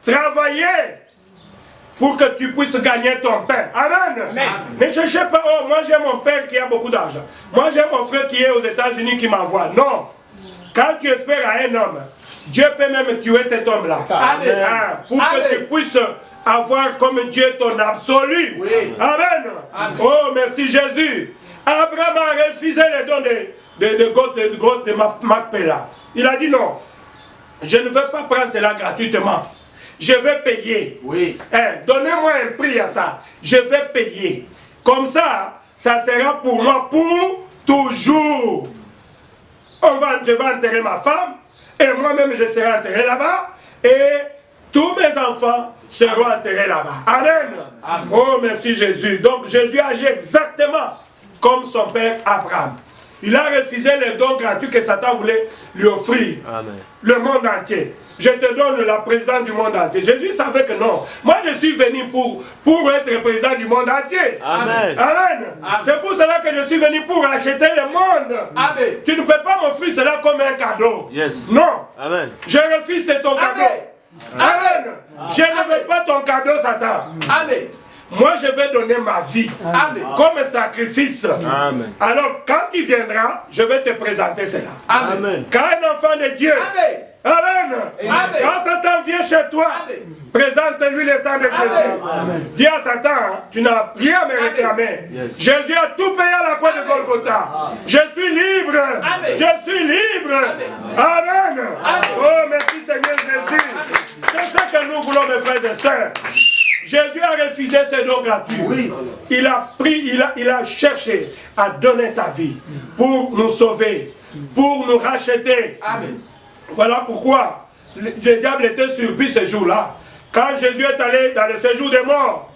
Travailler pour que tu puisses gagner ton pain. Amen. Amen. Ne cherchez pas, oh, moi j'ai mon père qui a beaucoup d'argent. Moi j'ai mon frère qui est aux États-Unis qui m'envoie. Non. Quand tu espères à un homme, Dieu peut même tuer cet homme-là. Pour que tu puisses avoir comme Dieu ton absolu. Oui. Amen. Amen. Oh, merci Jésus. Abraham a refusé les dons de Macpéla. Il a dit non. Je ne veux pas prendre cela gratuitement. Je vais payer. Oui. Donnez-moi un prix à ça. Je vais payer. Comme ça, ça sera pour moi pour toujours. Je vais enterrer ma femme. Et moi-même, je serai enterré là-bas. Et tous mes enfants seront enterrés là-bas. Amen. Amen. Oh, merci Jésus. Donc, Jésus agit exactement comme son père Abraham. Il a refusé les dons gratuits que Satan voulait lui offrir. Amen. Le monde entier. Je te donne la présidence du monde entier. Jésus savait que non. Moi, je suis venu pour être président du monde entier. Amen. Amen. Amen. C'est pour cela que je suis venu pour acheter le monde. Amen. Tu ne peux pas m'offrir cela comme un cadeau. Yes. Non. Amen. Je refuse ton cadeau. Amen. Amen. Je ne veux pas ton cadeau, Satan. Amen. Moi, je vais donner ma vie. Amen. Comme un sacrifice. Amen. Alors, quand tu viendras, je vais te présenter cela. Amen. Quand un enfant de Dieu. Amen. Amen. Amen. Quand Satan vient chez toi, présente-lui le sang de Jésus. Amen. Dis à Satan, tu n'as rien à me réclamer. Yes. Jésus a tout payé à la croix de Golgotha. Amen. Je suis libre. Amen. Je suis libre. Amen. Amen. Amen. Oh, merci Seigneur Jésus. C'est ça que nous voulons, mes frères et sœurs. Jésus a refusé ces dons gratuits. Oui. Il a pris, il a cherché à donner sa vie pour nous sauver, pour nous racheter. Amen. Voilà pourquoi le diable était surpris ce jour-là. Quand Jésus est allé dans le séjour des morts,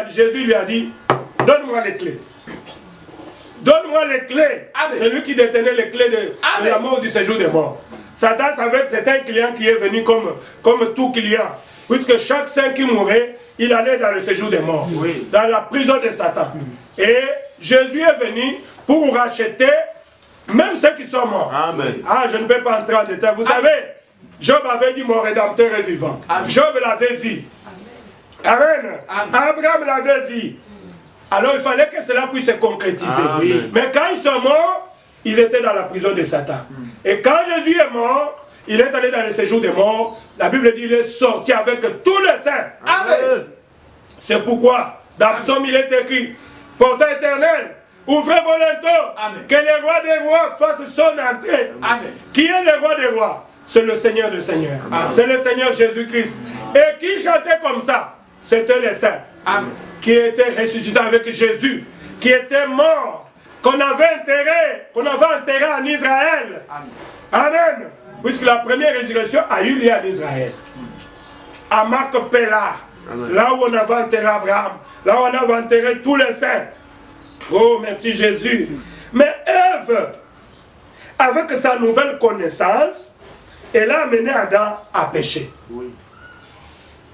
Jésus lui a dit, donne-moi les clés. Donne-moi les clés. C'est lui qui détenait les clés de la mort du séjour des morts. Satan savait que c'est un client qui est venu comme tout client. Puisque chaque saint qui mourait, il allait dans le séjour des morts, oui. Dans la prison de Satan. Et Jésus est venu pour racheter même ceux qui sont morts. Amen. Ah, je ne vais pas entrer en détail. Vous savez, Job avait dit mon rédempteur est vivant. Amen. Job l'avait vu. Amen. Amen. Abraham l'avait vu. Alors il fallait que cela puisse se concrétiser. Amen. Mais quand ils sont morts, ils étaient dans la prison de Satan. Et quand Jésus est mort, il est allé dans le séjour des morts. La Bible dit qu'il est sorti avec tous les saints. Amen. C'est pourquoi, dans le psaume, il est écrit, porteur éternel, ouvrez vos linteaux, que le roi des rois fasse son entrée. Amen. Qui est le roi des rois? C'est le Seigneur des seigneurs. C'est le Seigneur Jésus-Christ. Et qui chantait comme ça? C'était les saints. Amen. Qui étaient ressuscités avec Jésus, qui étaient morts, qu'on avait enterré en Israël. Amen. Amen. Puisque la première résurrection a eu lieu en Israël. À Macpéla, là où on avait enterré Abraham, là où on avait enterré tous les saints. Oh, merci Jésus. Mais Ève, avec sa nouvelle connaissance, elle a amené Adam à pécher. Oui.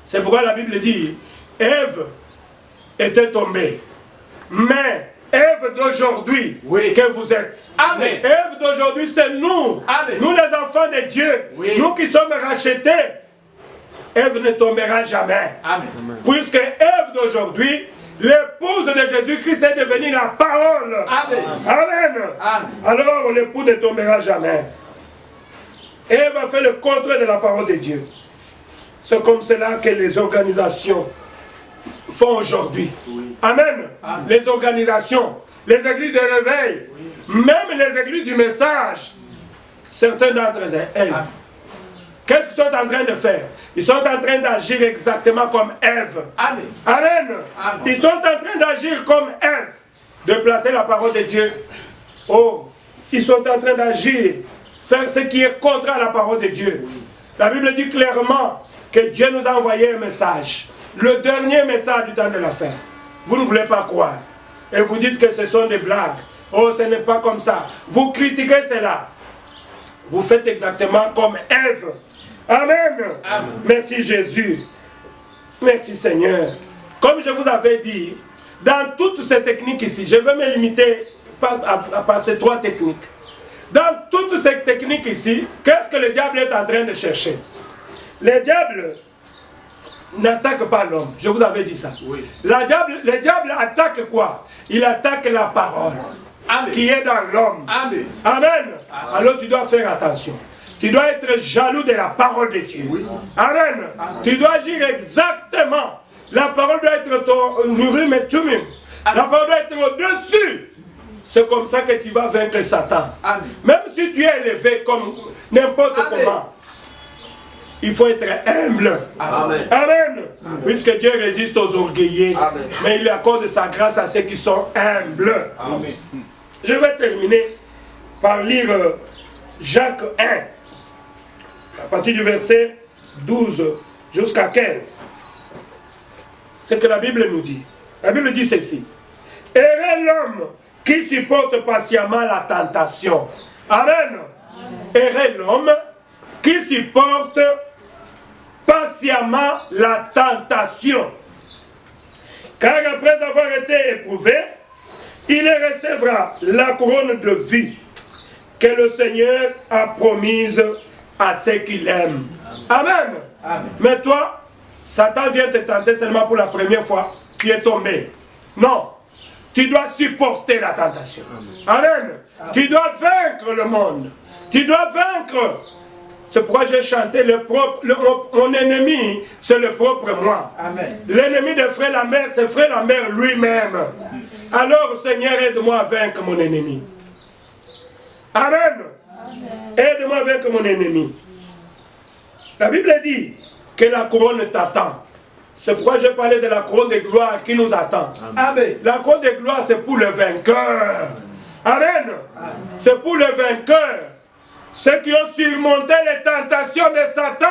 C'est pourquoi la Bible dit, Ève était tombée. Mais Ève d'aujourd'hui, oui. Que vous êtes. Amen. Ève d'aujourd'hui, c'est nous. Amen. Nous les enfants de Dieu. Oui. Nous qui sommes rachetés. Ève ne tombera jamais. Amen. Puisque Ève d'aujourd'hui, l'épouse de Jésus-Christ est devenue la parole. Amen. Amen. Amen. Alors l'époux ne tombera jamais. Ève a fait le contraire de la parole de Dieu. C'est comme cela que les organisations font aujourd'hui. Oui. Amen. Amen. Les organisations, les églises de réveil, oui. Même les églises du message, certains d'entre elles, qu'est-ce qu'ils sont en train de faire? Ils sont en train d'agir exactement comme Ève. Amen. Amen. Amen. Ils sont en train d'agir comme Ève, de placer la parole de Dieu. Oh, ils sont en train d'agir, faire ce qui est contre la parole de Dieu. La Bible dit clairement que Dieu nous a envoyé un message. Le dernier message du temps de la fin. Vous ne voulez pas croire. Et vous dites que ce sont des blagues. Oh, ce n'est pas comme ça. Vous critiquez cela. Vous faites exactement comme Ève. Amen. Amen. Merci Jésus. Merci Seigneur. Comme je vous avais dit, dans toutes ces techniques ici, je vais me limiter par ces trois techniques. Dans toutes ces techniques ici, qu'est-ce que le diable est en train de chercher? Le diable n'attaque pas l'homme. Je vous avais dit ça. Oui. Le diable attaque quoi? Il attaque la parole. Amen. Qui est dans l'homme. Amen. Amen. Amen. Alors tu dois faire attention. Tu dois être jaloux de la parole de Dieu. Oui. Amen. Amen. Tu dois agir exactement. La parole doit être ton nourri, mais tu même. La parole doit être au-dessus. C'est comme ça que tu vas vaincre Satan. Amen. Même si tu es élevé comme n'importe comment. Il faut être humble. Amen. Amen. Amen. Puisque Dieu résiste aux orgueillés. Amen. Mais il accorde sa grâce à ceux qui sont humbles. Amen. Je vais terminer par lire Jacques 1. À partir du verset 12 jusqu'à 15. C'est ce que la Bible nous dit. La Bible dit ceci. Heureux l'homme qui supporte patiemment la tentation. Amen. Heureux l'homme qui supporte patiemment la tentation. Car après avoir été éprouvé, il recevra la couronne de vie que le Seigneur a promise à ceux qui l'aiment. Amen. Amen. Mais toi, Satan vient te tenter seulement pour la première fois, tu es tombé. Non. Tu dois supporter la tentation. Amen. Amen. Amen. Tu dois vaincre le monde. Tu dois vaincre. C'est pourquoi j'ai chanté mon ennemi, c'est le propre moi. L'ennemi de frère Lambert, c'est frère Lambert lui-même. Alors, Seigneur, aide-moi à vaincre mon ennemi. Amen. Aide-moi à vaincre mon ennemi. La Bible dit que la couronne t'attend. C'est pourquoi j'ai parlé de la couronne de gloire qui nous attend. Amen. La couronne de gloire, c'est pour le vainqueur. Amen. C'est pour le vainqueur. Ceux qui ont surmonté les tentations de Satan.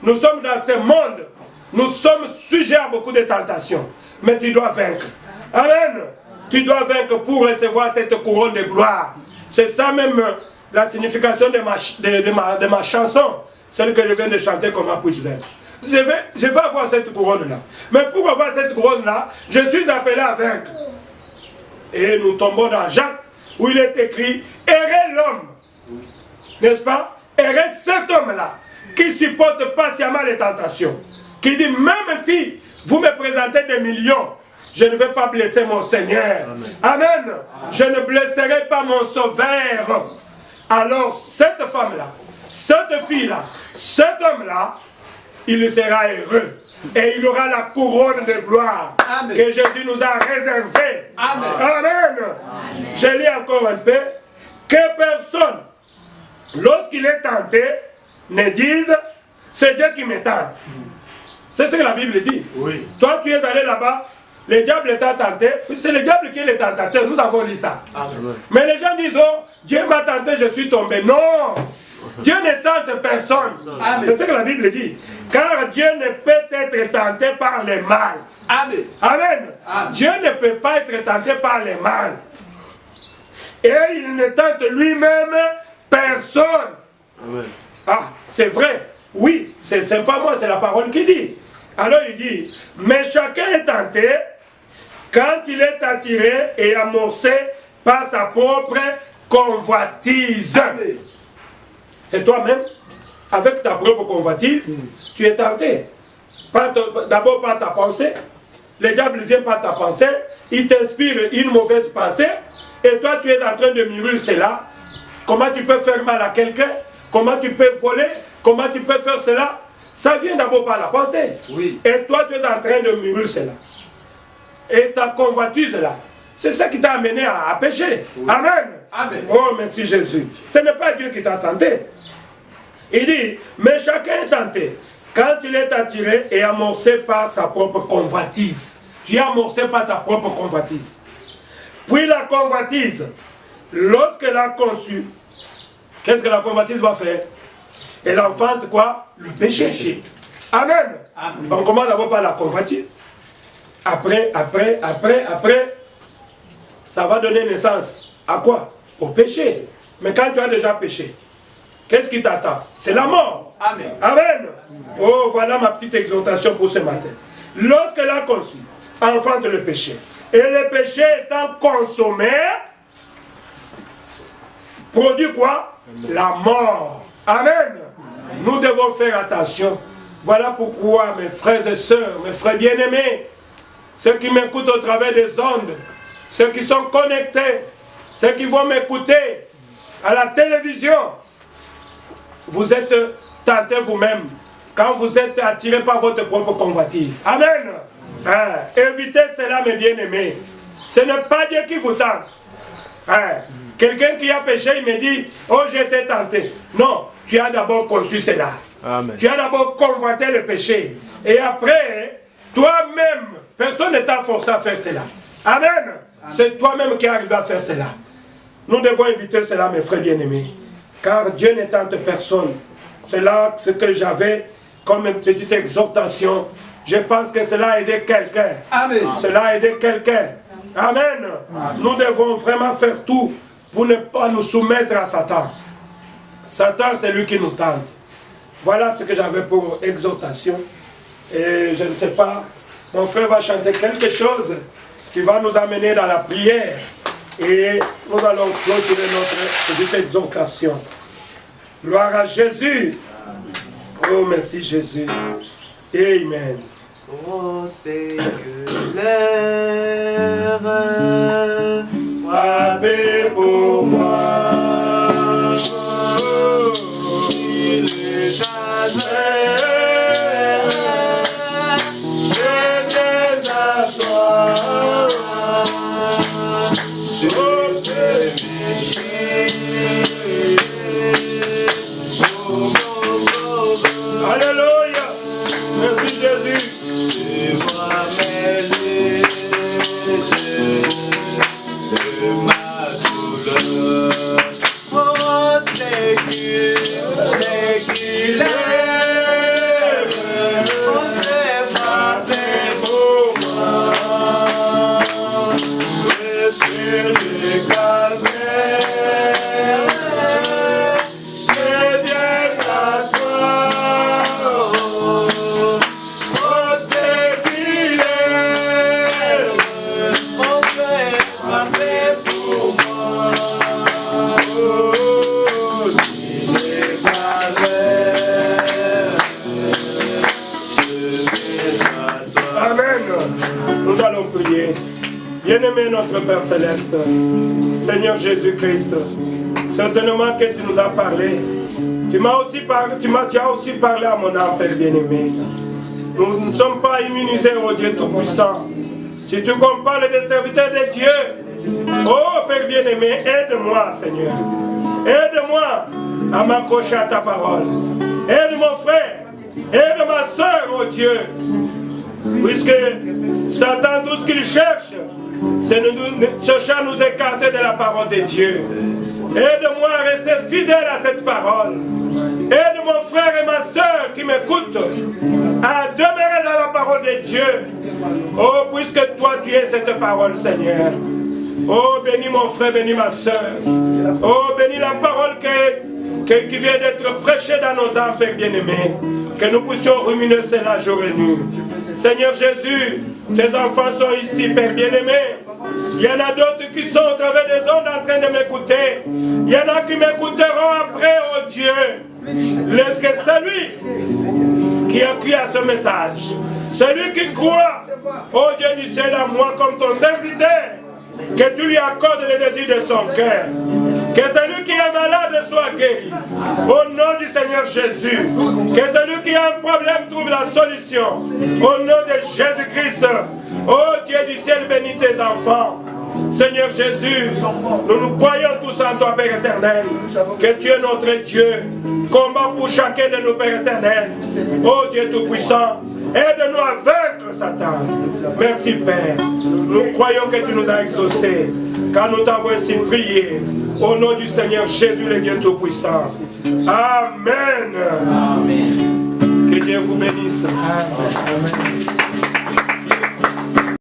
Nous sommes dans ce monde. Nous sommes sujets à beaucoup de tentations. Mais tu dois vaincre. Amen. Tu dois vaincre pour recevoir cette couronne de gloire. C'est ça même la signification de ma chanson. Celle que je viens de chanter, comment puis-je vaincre. Je vais avoir cette couronne-là. Mais pour avoir cette couronne-là, je suis appelé à vaincre. Et nous tombons dans Jacques, où il est écrit, heureux l'homme. N'est-ce pas? Heureux cet homme-là, qui supporte patiemment les tentations. Qui dit, même si vous me présentez des millions, je ne vais pas blesser mon Seigneur. Amen. Amen. Amen. Je ne blesserai pas mon Sauveur. Alors, cette femme-là, cette fille-là, cet homme-là, il sera heureux. Et il aura la couronne de gloire. Amen. Que Jésus nous a réservée. Amen. Amen. Amen. Je lis encore un peu. Que personne, lorsqu'il est tenté, ne dise, c'est Dieu qui me tente. C'est ce que la Bible dit. Oui. Toi, tu es allé là-bas, le diable t'a tenté. C'est le diable qui est le tentateur. Nous avons lu ça. Amen. Mais les gens disent, oh, Dieu m'a tenté, je suis tombé. Non. Dieu ne tente personne. C'est ce que la Bible dit. Car Dieu ne peut être tenté par le mal. Amen. Amen. Amen. Dieu ne peut pas être tenté par le mal. Et il ne tente lui-même personne. Amen. Ah, c'est vrai. Oui, c'est pas moi, c'est la parole qui dit. Alors il dit, mais chacun est tenté quand il est attiré et amorcé par sa propre convoitise. Amen. C'est toi-même, avec ta propre convoitise, tu es tenté. D'abord par ta pensée. Le diable vient par ta pensée, il t'inspire une mauvaise pensée, et toi tu es en train de mûrir cela. Comment tu peux faire mal à quelqu'un? Comment tu peux voler? Comment tu peux faire cela? Ça vient d'abord par la pensée. Oui. Et toi tu es en train de mûrir cela. Et ta convoitise là, c'est ça qui t'a amené à pécher. Oui. Amen. Amen. Oh, merci Jésus. Ce n'est pas Dieu qui t'a tenté. Il dit, mais chacun est tenté quand il est attiré et amorcé par sa propre convoitise. Tu es amorcé par ta propre convoitise. Puis la convoitise, lorsqu'elle a conçu, qu'est-ce que la convoitise va faire? Elle enfante quoi? Le péché. Amen. Amen. On commence d'abord par la convoitise. Après, ça va donner naissance à quoi? Au péché. Mais quand tu as déjà péché, qu'est-ce qui t'attend? C'est la mort. Amen. Amen. Oh, voilà ma petite exhortation pour ce matin. Lorsqu'elle a conçu, enfante le péché. Et le péché étant consommé, produit quoi? La mort. Amen. Nous devons faire attention Voilà pourquoi, mes frères et sœurs, mes frères bien-aimés, ceux qui m'écoutent au travers des ondes, ceux qui sont connectés, ceux qui vont m'écouter à la télévision, vous êtes tentés vous-même quand vous êtes attirés par votre propre convoitise. Amen. Évitez cela, mes bien-aimés. Ce n'est pas Dieu qui vous tente. Quelqu'un qui a péché, il me dit, oh, j'ai été tenté. Non, tu as d'abord conçu cela. Amen. Tu as d'abord convoité le péché. Et après, toi-même, personne ne t'a forcé à faire cela. Amen. C'est toi-même qui arrives à faire cela. Nous devons éviter cela, mes frères bien-aimés. Car Dieu ne tente personne. C'est là ce que j'avais comme une petite exhortation. Je pense que cela a aidé quelqu'un. Cela a aidé quelqu'un. Amen. Nous devons vraiment faire tout pour ne pas nous soumettre à Satan. Satan, c'est lui qui nous tente. Voilà ce que j'avais pour exhortation. Et je ne sais pas, mon frère va chanter quelque chose qui va nous amener dans la prière. Et nous allons clôturer notre petite exhortation. Gloire à Jésus. Oh, merci Jésus. Amen. Oh, c'est que l'air frappé pour moi. Il est à terre, je viens à toi. Oh, c'est Alléluia. Merci Jésus. Bien-aimé notre Père Céleste, Seigneur Jésus-Christ, certainement que tu nous as parlé. Tu as aussi parlé à mon âme, Père bien-aimé. Nous ne sommes pas immunisés au Dieu Tout-Puissant. Si tu compares des serviteurs de Dieu, oh Père bien-aimé, aide-moi, Seigneur. Aide-moi à m'accrocher à ta parole. Aide mon frère, aide ma soeur, oh Dieu. Puisque Satan, tout ce qu'il cherche, c'est de chercher à nous écarter de la parole de Dieu. Aide-moi à rester fidèle à cette parole. Aide mon frère et ma soeur qui m'écoutent à demeurer dans la parole de Dieu. Oh, puisque toi tu es cette parole, Seigneur. Oh, bénis mon frère, bénis ma soeur. Oh, bénis la parole qui vient d'être prêchée dans nos âmes, Père bien-aimé. Que nous puissions ruminer cela jour et nuit. Seigneur Jésus, tes enfants sont ici, Père bien-aimé. Il y en a d'autres qui sont au travers des ondes en train de m'écouter. Il y en a qui m'écouteront après, oh Dieu. Laisse que celui qui a cru à ce message, celui qui croit, oh Dieu du ciel, à moi comme ton serviteur, que tu lui accordes les désirs de son cœur. Que celui qui est malade soit guéri. Au nom du Seigneur Jésus. Que celui qui a un problème trouve la solution. Au nom de Jésus-Christ. Oh Dieu du ciel, bénis tes enfants. Seigneur Jésus, nous croyons tous en toi, Père éternel. Que tu es notre Dieu. Combat pour chacun de nos Pères éternels. Oh Dieu Tout-Puissant, aide-nous à vaincre Satan. Merci Père. Nous croyons que tu nous as exaucés. Car nous t'avons ainsi prié. Au nom du Seigneur Jésus, le Dieu Tout-Puissant. Amen. Amen. Que Dieu vous bénisse. Amen. Amen.